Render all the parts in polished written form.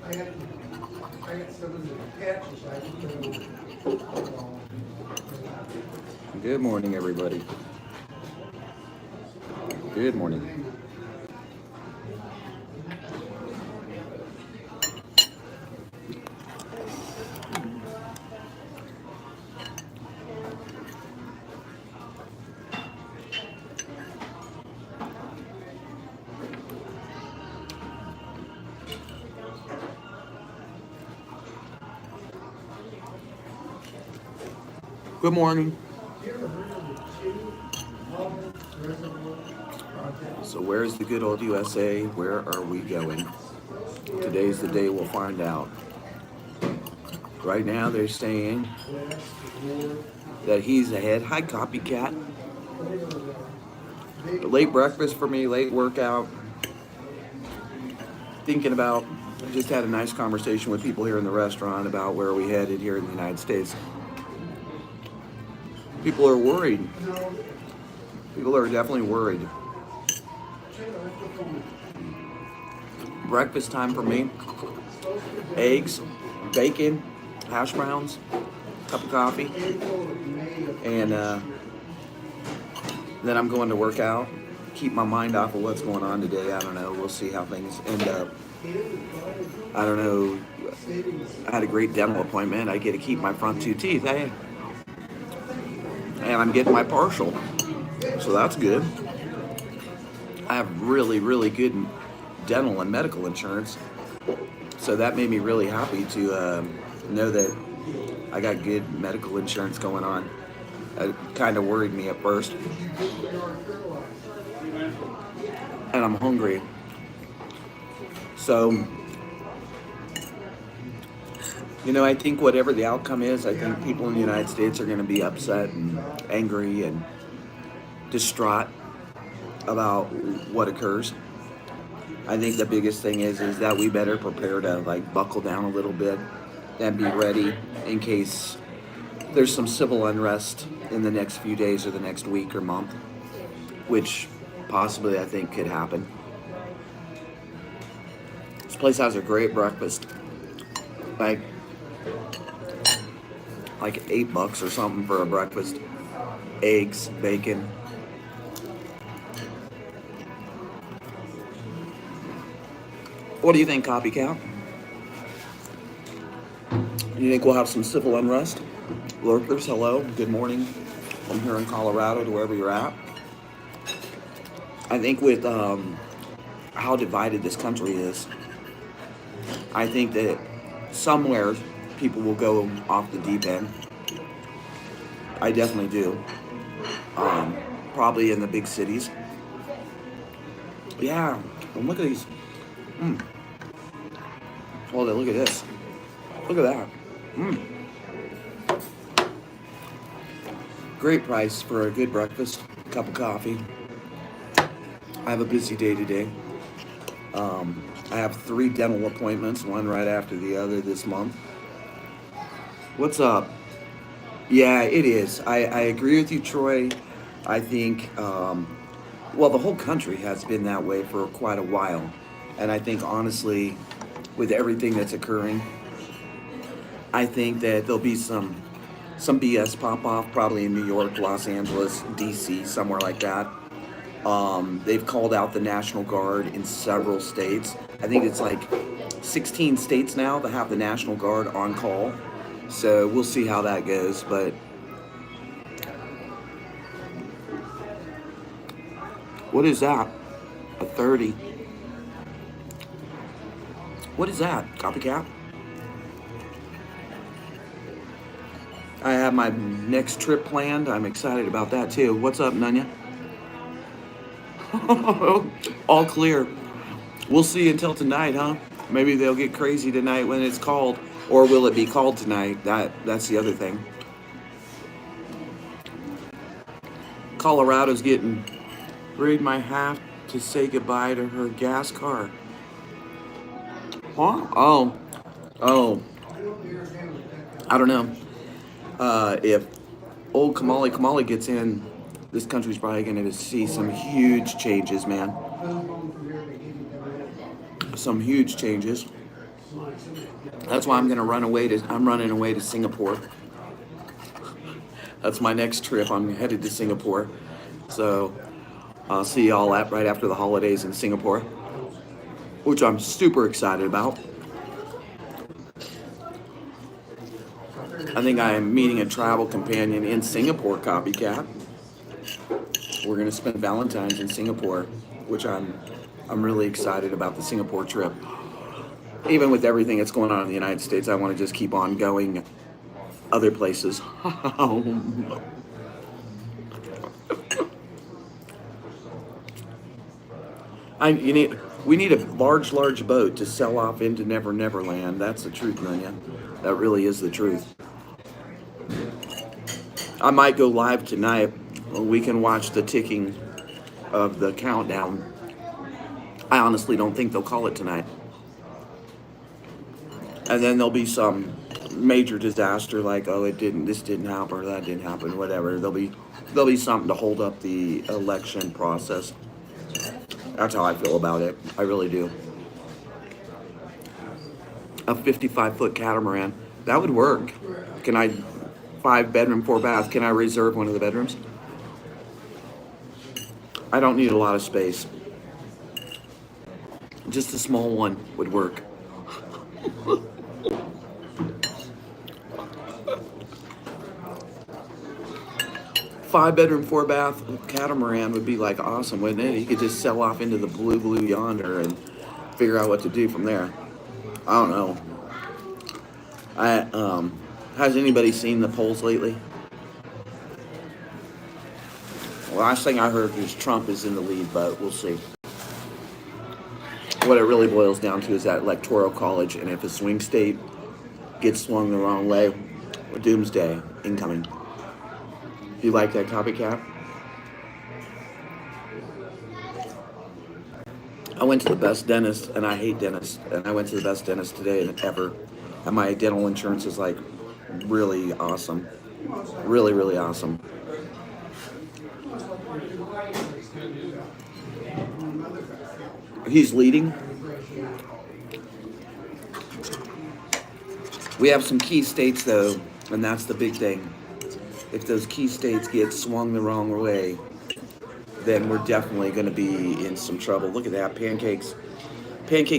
Good morning, everybody. Good morning. Good morning. So where's the good old USA? Where are we going? Today's the day we'll find out. Right now they're saying that he's ahead. Hi, copycat. Late breakfast for me, late workout. Thinking about, just had a nice conversation with people here in the restaurant about where we headed here in the United States. People are worried. People are definitely worried. Breakfast time for me. Eggs, bacon, hash browns, cup of coffee, and then I'm going to work out. Keep my mind off of what's going on today. I don't know. We'll see how things end up. I don't know. I had a great dental appointment. I get to keep my front two teeth. And I'm getting my partial. So that's good. I have really, really good dental and medical insurance. So that made me really happy to know that I got good medical insurance going on. It kind of worried me at first. And I'm hungry. So, I think whatever the outcome is, I think people in the United States are going to be upset and angry and distraught about what occurs. I think the biggest thing is that we better prepare to buckle down a little bit and be ready in case there's some civil unrest in the next few days or the next week or month, which possibly I think could happen. This place has a great breakfast, like $8 or something for a breakfast. Eggs, bacon. What do you think, copycat? You think we'll have some civil unrest? Lurkers, hello, good morning from here in Colorado to wherever you're at. I think with how divided this country is, I think that somewhere people will go off the deep end. I definitely do. Probably in the big cities. Yeah, well, look at these. Hold on, look at this. Look at that. Great price for a good breakfast, cup of coffee. I have a busy day today. I have 3 dental appointments, one right after the other this month. What's up? Yeah, it is. I agree with you, Troy. I think, the whole country has been that way for quite a while. And I think, honestly, with everything that's occurring, I think that there'll be some BS pop off, probably in New York, Los Angeles, DC, somewhere like that. They've called out the National Guard in several states. I think it's 16 states now that have the National Guard on call. So we'll see how that goes. But what is that? A 30. What is that? Copycat? I have my next trip planned. I'm excited about that too. What's up, Nunya? All clear. We'll see until tonight, huh? Maybe they'll get crazy tonight when it's called. Or will it be called tonight? That's the other thing. Colorado's getting ready. Might have to say goodbye to her gas car. Huh? Oh. I don't know. If old Kamali gets in, this country's probably going to see some huge changes, man. Some huge changes. That's why I'm running away to Singapore. That's my next trip. I'm headed to Singapore. So I'll see y'all right after the holidays in Singapore, which I'm super excited about. I think I am meeting a travel companion in Singapore, copycat. We're gonna spend Valentine's in Singapore, which I'm really excited about the Singapore trip. Even with everything that's going on in the United States, I want to just keep on going other places. We need a large boat to sell off into Never Never Land. That's the truth, Nunya. That really is the truth. I might go live tonight. We can watch the ticking of the countdown. I honestly don't think they'll call it tonight. And then there'll be some major disaster like, oh, this didn't happen, or that didn't happen, whatever. There'll be something to hold up the election process. That's how I feel about it. I really do. A 55-foot catamaran, that would work. 5-bedroom, 4-bath, can I reserve one of the bedrooms? I don't need a lot of space. Just a small one would work. 5-bedroom, 4-bath catamaran would be like awesome, wouldn't it? You could just sell off into the blue yonder and figure out what to do from there. I don't know. Has anybody seen the polls lately? The last thing I heard was Trump is in the lead, but we'll see. What it really boils down to is that electoral college, and if a swing state gets swung the wrong way, doomsday incoming. Do you like that copycat? I went to the best dentist, and I hate dentists, and I went to the best dentist today ever, and my dental insurance is like really awesome. Really awesome. He's leading. We have some key states though, and that's the big thing. If those key states get swung the wrong way, then we're definitely going to be in some trouble. Look at that, pancakes,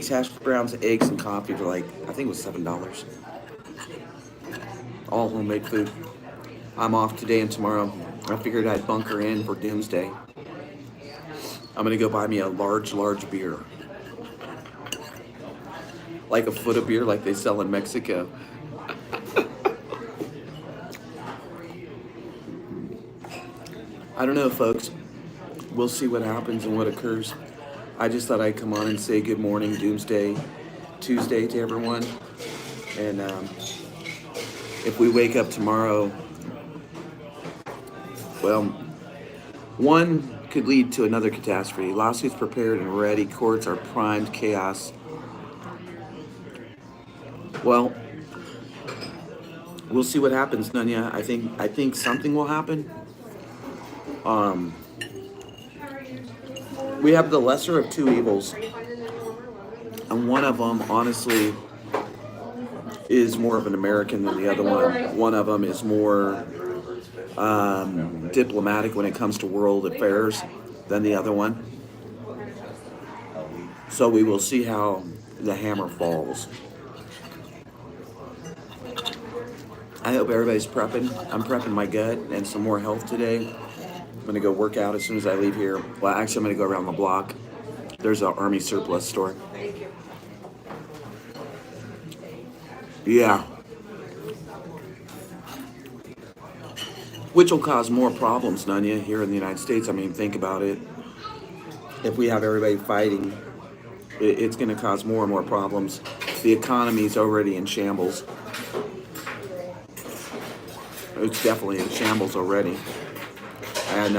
hash browns, eggs, and coffee for like, I think it was $7. All homemade food. I'm off today and tomorrow. I figured I'd bunker in for doomsday. I'm going to go buy me a large beer. Like a foot of beer like they sell in Mexico. I don't know, folks. We'll see what happens and what occurs. I just thought I'd come on and say good morning, Doomsday Tuesday to everyone. And if we wake up tomorrow, well, one could lead to another catastrophe. Lawsuits prepared and ready. Courts are primed. Chaos. Well, we'll see what happens, Nunya. I think something will happen. We have the lesser of two evils, and one of them, honestly, is more of an American than the other one. One of them is more diplomatic when it comes to world affairs than the other one. So we will see how the hammer falls. I hope everybody's prepping. I'm prepping my gut and some more health today. I'm going to go work out as soon as I leave here. Well, actually, I'm going to go around the block. There's an Army surplus store. Yeah. Which will cause more problems, Nunya, here in the United States. I mean, think about it. If we have everybody fighting, it's going to cause more and more problems. The economy is already in shambles. It's definitely in shambles already. And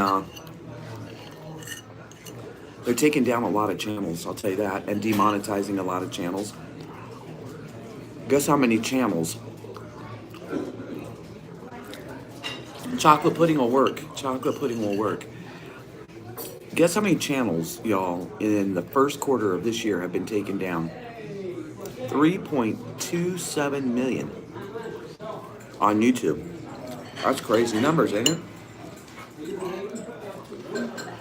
they're taking down a lot of channels, I'll tell you that, and demonetizing a lot of channels. Guess how many channels? Chocolate pudding will work. Chocolate pudding will work. Guess how many channels, y'all, in the first quarter of this year have been taken down? 3.27 million on YouTube. That's crazy numbers, ain't it?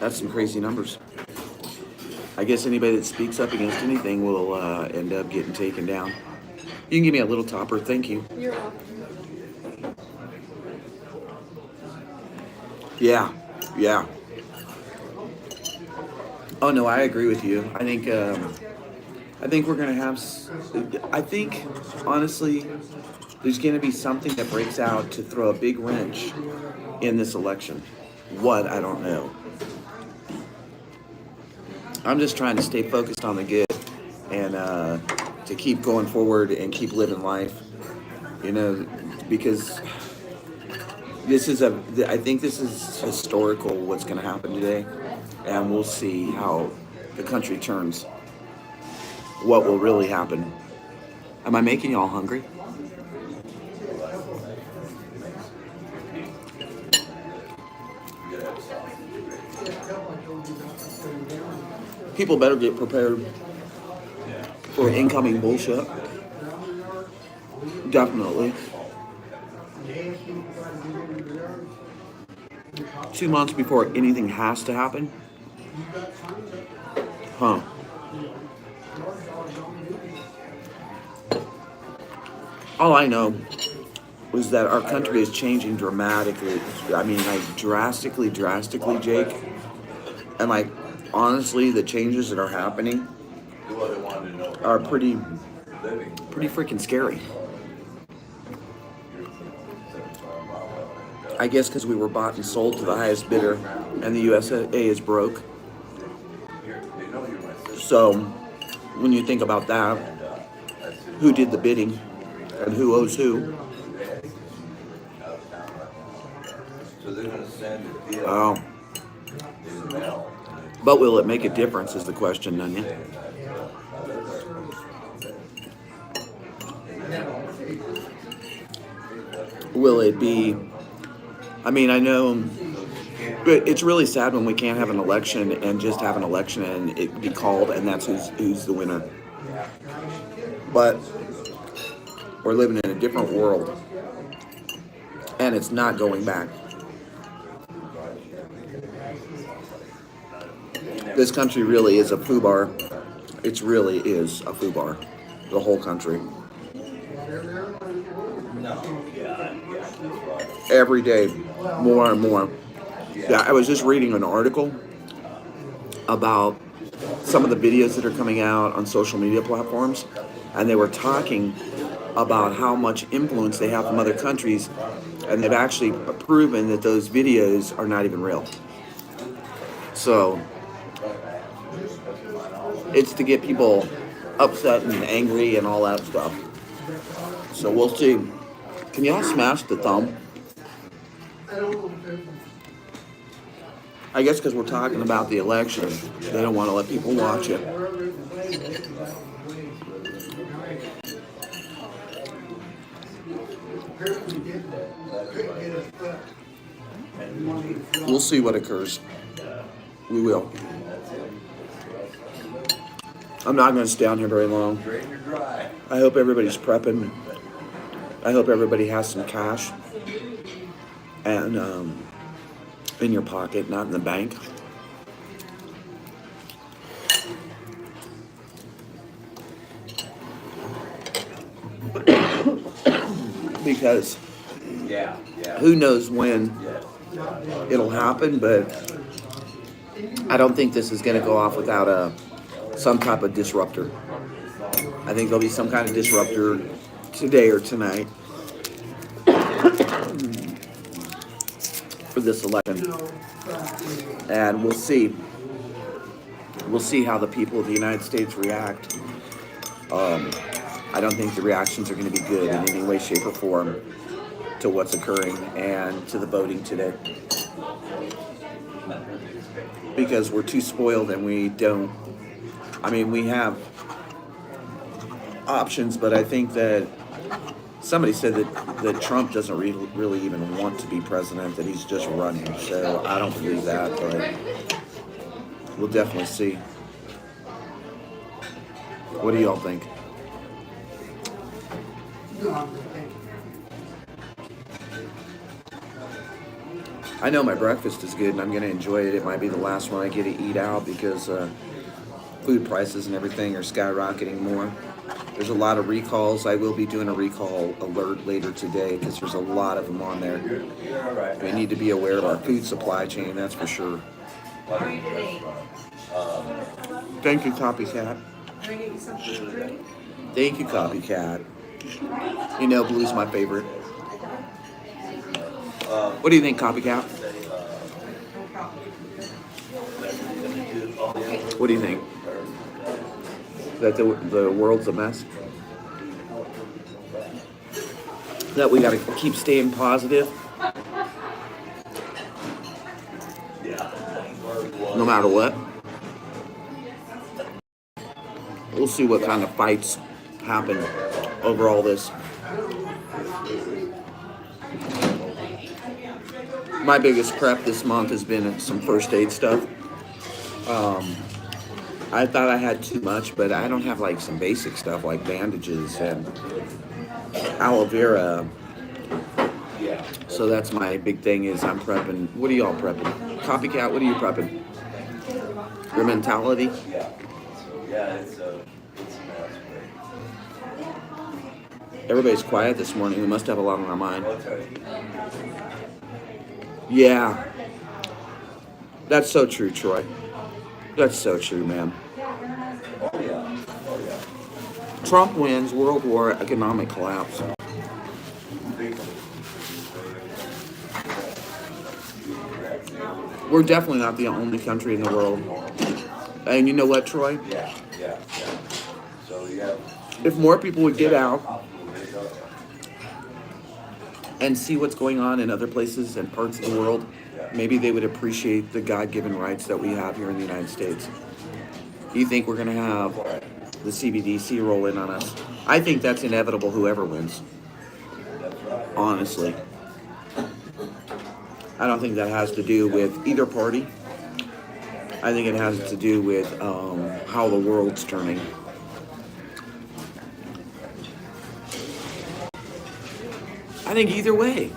That's some crazy numbers. I guess anybody that speaks up against anything will end up getting taken down. You can give me a little topper, thank you. You're welcome. Yeah. Oh no, I agree with you. I think we're gonna have. I think honestly, there's gonna be something that breaks out to throw a big wrench in this election. What, I don't know. I'm just trying to stay focused on the good and to keep going forward and keep living life. You know, because I think this is historical what's going to happen today, and we'll see how the country turns. What will really happen? Am I making y'all hungry? People better get prepared for incoming bullshit. Definitely. 2 months before anything has to happen? Huh. All I know is that our country is changing dramatically. I mean, like drastically, Jake. And like, honestly, the changes that are happening are pretty freaking scary. I guess because we were bought and sold to the highest bidder, and the USA is broke. So, when you think about that, who did the bidding and who owes who? Oh. But will it make a difference is the question, doesn't it? Will it be... I mean, I know it's really sad when we can't have an election and just have an election and it be called and that's who's the winner. But we're living in a different world and it's not going back. This country really is a foobar. It really is a foobar. The whole country. Every day, more and more. Yeah, I was just reading an article about some of the videos that are coming out on social media platforms, and they were talking about how much influence they have from other countries, and they've actually proven that those videos are not even real. So, it's to get people upset and angry and all that stuff. So we'll see. Can y'all smash the thumb? I guess because we're talking about the election, they don't want to let people watch it. We'll see what occurs. We will. I'm not going to stay on here very long. I hope everybody's prepping. I hope everybody has some cash and in your pocket, not in the bank. Because who knows when it'll happen, but I don't think this is going to go off without some type of disruptor. I think there'll be some kind of disruptor today or tonight for this election, and we'll see how the people of the United States react. I don't think the reactions are going to be good in any way, shape, or form to what's occurring and to the voting today, because we're too spoiled and we don't. I mean, we have options, but I think that somebody said that Trump doesn't really even want to be president, that he's just running. So I don't believe that, but we'll definitely see. What do y'all think? I know my breakfast is good and I'm going to enjoy it. It might be the last one I get to eat out because food prices and everything are skyrocketing more. There's a lot of recalls. I will be doing a recall alert later today because there's a lot of them on there. We need to be aware of our food supply chain, that's for sure. Thank you, Copycat. Thank you, Copycat. You know, blue's my favorite. What do you think, Copycat? What do you think? That the world's a mess? That we got to keep staying positive? No matter what? We'll see what kind of fights happen over all this. My biggest prep this month has been some first aid stuff. I thought I had too much, but I don't have like some basic stuff like bandages and aloe vera. So that's my big thing is I'm prepping. What are y'all prepping? Copycat, what are you prepping? Your mentality? Yeah, it's a mess. Everybody's quiet this morning. We must have a lot on our mind. Yeah. That's so true, Troy. That's so true, man. Trump wins, world war, economic collapse. We're definitely not the only country in the world. And you know what, Troy? Yeah. So, if more people would get out and see what's going on in other places and parts of the world, maybe they would appreciate the God-given rights that we have here in the United States. You think we're going to have the CBDC roll in on us? I think that's inevitable whoever wins. Honestly. I don't think that has to do with either party. I think it has to do with how the world's turning. I think either way.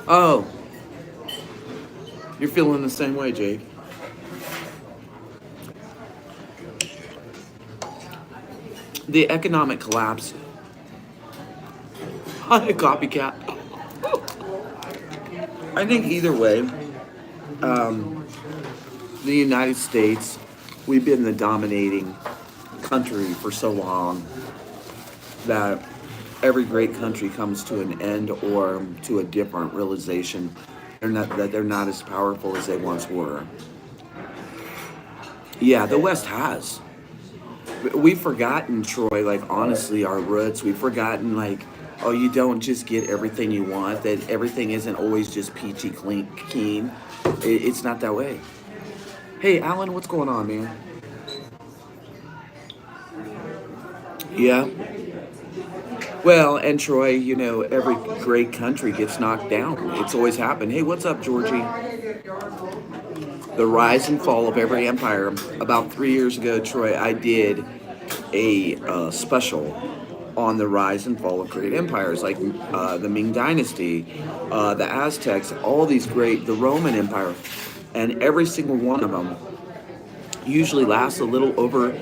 Oh. You're feeling the same way, Jake. The economic collapse. Hi, Copycat. I think either way, the United States, we've been the dominating country for so long that every great country comes to an end or to a different realization that they're not as powerful as they once were. Yeah, the West has. We've forgotten, Troy, like honestly, our roots. We've forgotten, like, oh, you don't just get everything you want, that everything isn't always just peachy keen. It's not that way. Hey, Alan, what's going on, man? Yeah. Well, and Troy, you know, every great country gets knocked down. It's always happened. Hey, what's up, Georgie? The rise and fall of every empire. About 3 years ago, Troy, I did a special on the rise and fall of great empires, like the Ming Dynasty, the Aztecs, all these great, the Roman Empire, and every single one of them usually lasts a little over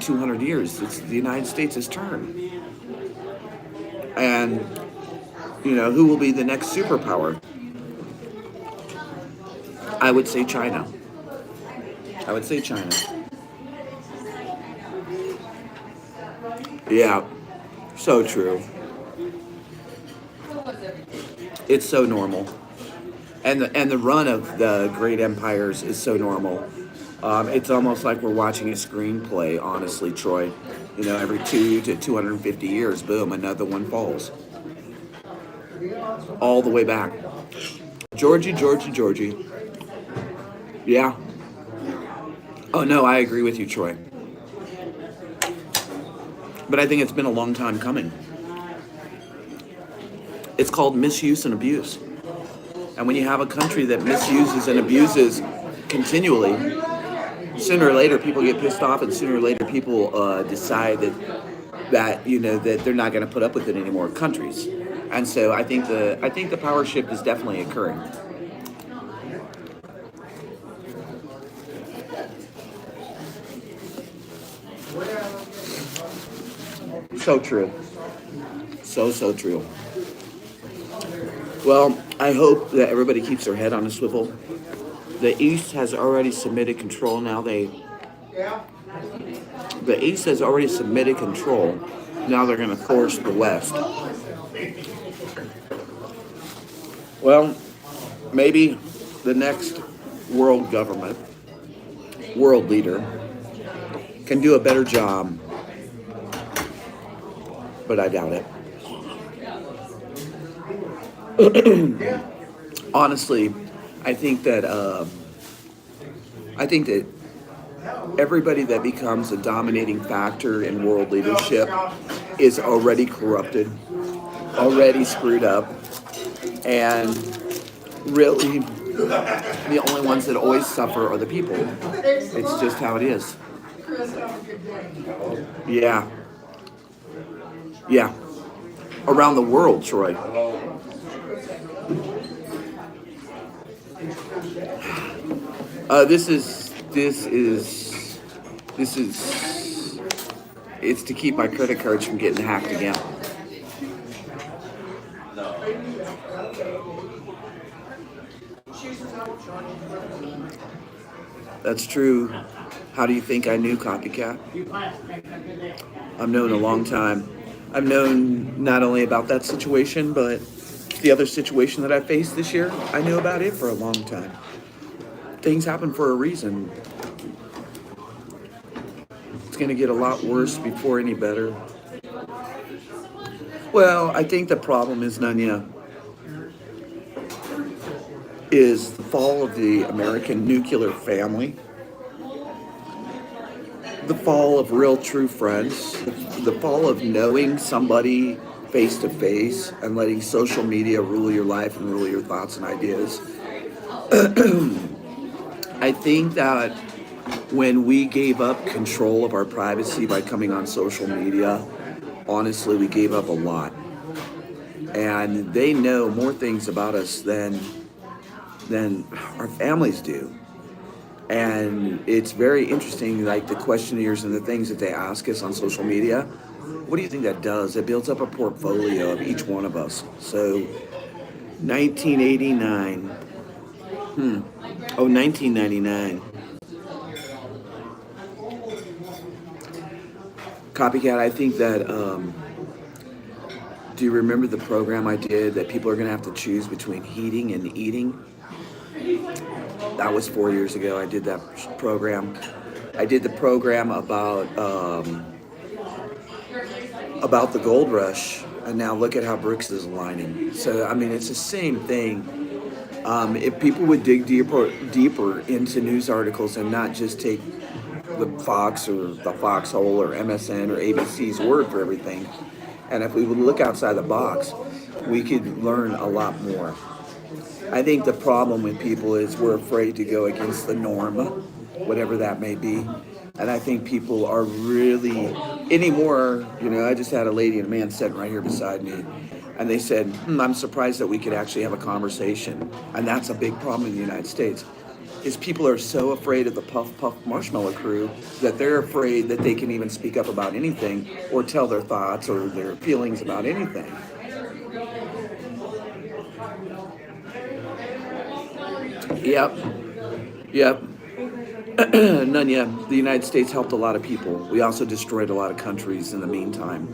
200 years. It's the United States' turn. And, you know, who will be the next superpower? I would say China. I would say China. Yeah, so true. It's so normal. And the run of the great empires is so normal. It's almost like we're watching a screenplay, honestly, Troy. You know, every 2 to 250 years, boom, another one falls. All the way back. Georgie. Yeah. Oh, no, I agree with you, Troy. But I think it's been a long time coming. It's called misuse and abuse. And when you have a country that misuses and abuses continually, sooner or later people get pissed off, and sooner or later people decide that that that they're not going to put up with it anymore, countries. And so I think the power shift is definitely occurring. So true. So true. Well, I hope that everybody keeps their head on a swivel. The East has already submitted control. The East has already submitted control. Now they're going to force the West. Well, maybe the next world government, world leader, can do a better job, but I doubt it. Honestly, I think that everybody that becomes a dominating factor in world leadership is already corrupted, already screwed up, and really the only ones that always suffer are the people. It's just how it is. Yeah. Yeah. Around the world, Troy. This is it's to keep my credit cards from getting hacked again. That's true. How do you think I knew Copycat? I've known a long time. I've known not only about that situation, but the other situation that I faced this year. I knew about it for a long time. Things happen for a reason. It's going to get a lot worse before any better. Well, I think the problem is, Nanya, is the fall of the American nuclear family, the fall of real true friends, the fall of knowing somebody face to face and letting social media rule your life and rule your thoughts and ideas. I think that when we gave up control of our privacy by coming on social media, honestly, we gave up a lot. And they know more things about us than our families do. And it's very interesting, like the questionnaires and the things that they ask us on social media. What do you think that does? It builds up a portfolio of each one of us. So 1989. 1999. Copycat, I think that, do you remember the program I did that people are going to have to choose between heating and eating? That was 4 years ago. I did that program. I did the program about the gold rush, and now look at how Brooks is aligning. So, I mean, it's the same thing. If people would dig deeper into news articles and not just take the Fox or the Foxhole or MSN or ABC's word for everything, and if we would look outside the box, we could learn a lot more. I think the problem with people is we're afraid to go against the norm, whatever that may be. And I think people are really, anymore, I just had a lady and a man sitting right here beside me. And they said, I'm surprised that we could actually have a conversation. And that's a big problem in the United States, is people are so afraid of the Puff Puff Marshmallow crew that they're afraid that they can even speak up about anything or tell their thoughts or their feelings about anything. Yep. Nunya, the United States helped a lot of people. We also destroyed a lot of countries in the meantime.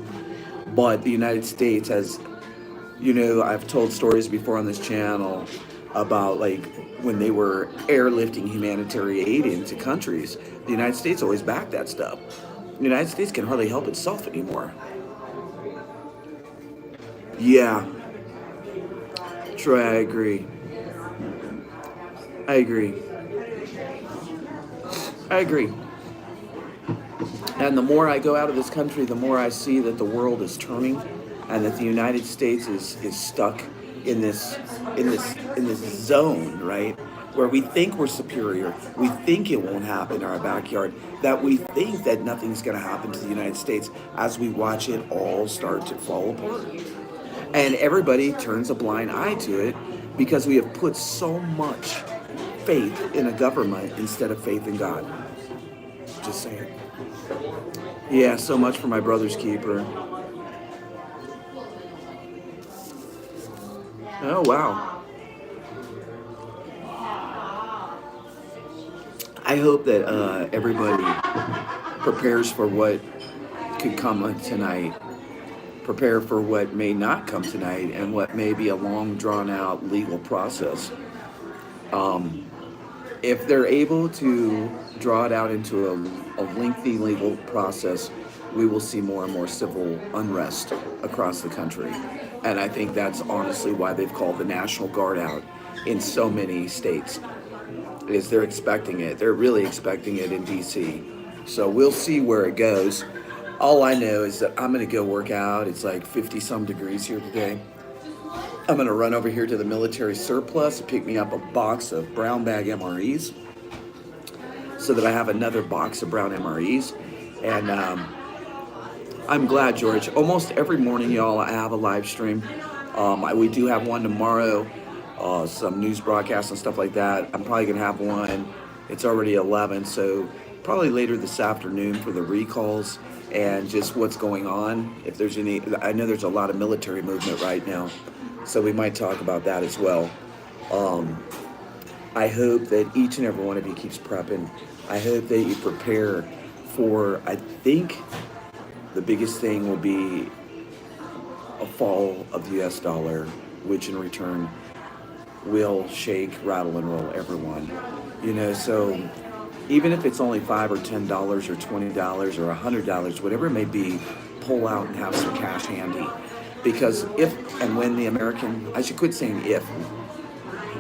But the United States has, I've told stories before on this channel about like when they were airlifting humanitarian aid into countries. The United States always backed that stuff. The United States can hardly help itself anymore. Yeah. Troy, I agree. And the more I go out of this country, the more I see that the world is turning, and that the United States is stuck in this zone, right? where we think we're superior, we think it won't happen in our backyard, that we think that nothing's going to happen to the United States as we watch it all start to fall apart. And everybody turns a blind eye to it because we have put so much faith in a government instead of faith in God. Just saying. Yeah, so much for my brother's keeper. Oh, wow. I hope that everybody prepares for what could come tonight. Prepare for what may not come tonight and what may be a long, drawn-out legal process. If they're able to draw it out into a lengthy legal process, we will see more and more civil unrest across the country. And I think that's honestly why they've called the National Guard out in so many states, is they're expecting it. They're really expecting it in DC. So we'll see where it goes. All I know is that I'm going to go work out. It's like 50 some degrees here today. I'm going to run over here to the military surplus and pick me up a box of brown bag MREs so that I have another box of brown MREs. And I'm glad, George. Almost every morning, y'all, I have a live stream. We do have one tomorrow, some news broadcasts and stuff like that. I'm probably going to have one. It's already 11, so probably later this afternoon for the recalls and just what's going on. If there's any, I know there's a lot of military movement right now, so we might talk about that as well. I hope that each and every one of you keeps prepping. I hope that you prepare for, I think the biggest thing will be a fall of the US dollar, which in return will shake, rattle, and roll everyone. So even if it's only $5 or $10 or $20 or $100, whatever it may be, pull out and have some cash handy. Because if and when the American, I should quit saying if,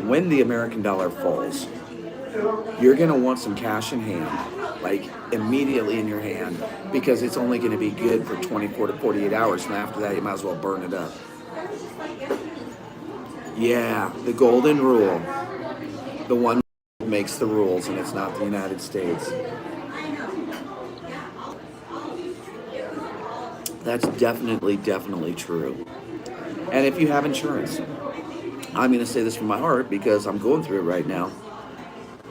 when the American dollar falls, you're going to want some cash in hand, like immediately in your hand, because it's only going to be good for 24 to 48 hours, and after that you might as well burn it up. Yeah, the golden rule. The one makes the rules, and it's not the United States. That's definitely true. And if you have insurance, I'm going to say this from my heart because I'm going through it right now.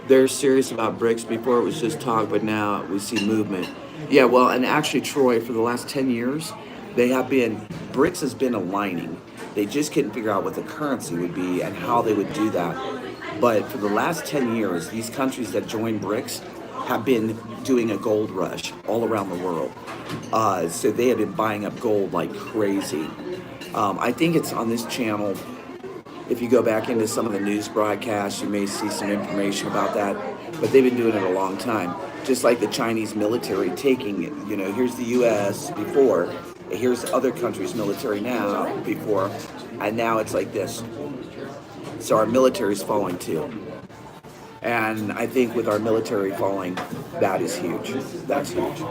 They're serious about BRICS. Before it was just talk, but now we see movement. Yeah, well, and actually, Troy, for the last 10 years, BRICS has been aligning. They just couldn't figure out what the currency would be and how they would do that. But for the last 10 years, these countries that joined BRICS have been doing a gold rush all around the world. So they have been buying up gold like crazy. I think it's on this channel. If you go back into some of the news broadcasts, you may see some information about that. But they've been doing it a long time. Just like the Chinese military taking it. Here's the U.S. before. Here's other countries' military now before. And now it's like this. So our military is falling too. And I think with our military falling, that is huge. That's huge.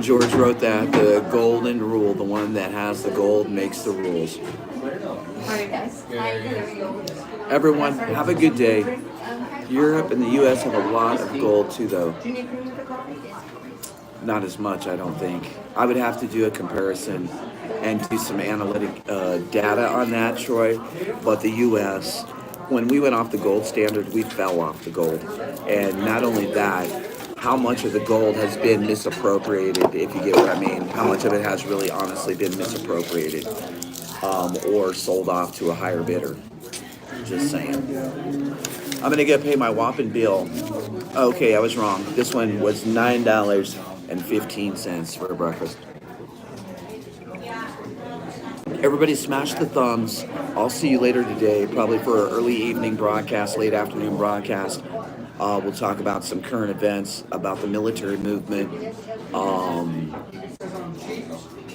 George wrote that, the golden rule, the one that has the gold makes the rules. Everyone, have a good day. Europe and the U.S. have a lot of gold too, though. Not as much, I don't think. I would have to do a comparison and do some analytic data on that, Troy. But the U.S., when we went off the gold standard, we fell off the gold. And not only that, how much of the gold has been misappropriated, if you get what I mean. How much of it has really honestly been misappropriated or sold off to a higher bidder. Just saying. I'm going to go pay my whopping bill. Okay, I was wrong. This one was $9.15 for breakfast. Everybody smash the thumbs. I'll see you later today, probably for an early evening broadcast, late afternoon broadcast. We'll talk about some current events, about the military movement.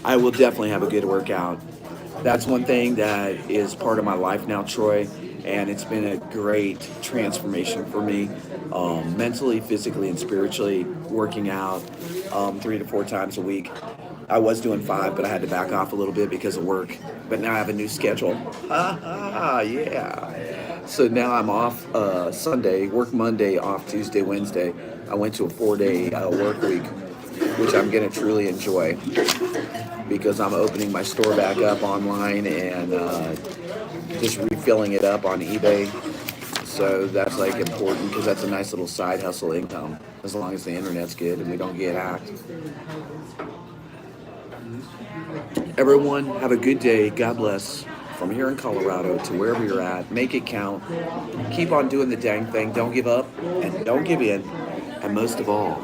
I will definitely have a good workout. That's one thing that is part of my life now, Troy, and it's been a great transformation for me, mentally, physically, and spiritually, working out 3 to 4 times a week. I was doing 5, but I had to back off a little bit because of work. But now I have a new schedule. Yeah. So now I'm off Sunday, work Monday, off Tuesday, Wednesday. I went to a 4-day work week, which I'm going to truly enjoy because I'm opening my store back up online and just refilling it up on eBay. So that's like important because that's a nice little side hustle income as long as the internet's good and we don't get hacked. Everyone, have a good day. God bless. From here in Colorado to wherever you're at, make it count. Keep on doing the dang thing. Don't give up and don't give in. And most of all,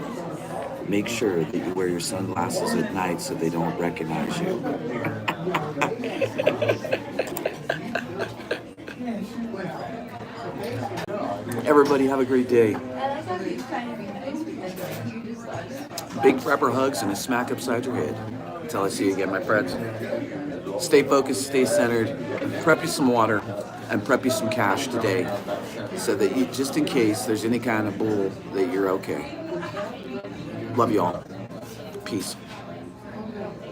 make sure that you wear your sunglasses at night so they don't recognize you. Everybody have a great day. Big prepper hugs and a smack upside your head. Until I see you again, my friends. Stay focused, stay centered, prep you some water, and prep you some cash today so that you, just in case there's any kind of bull, that you're okay. Love you all. Peace.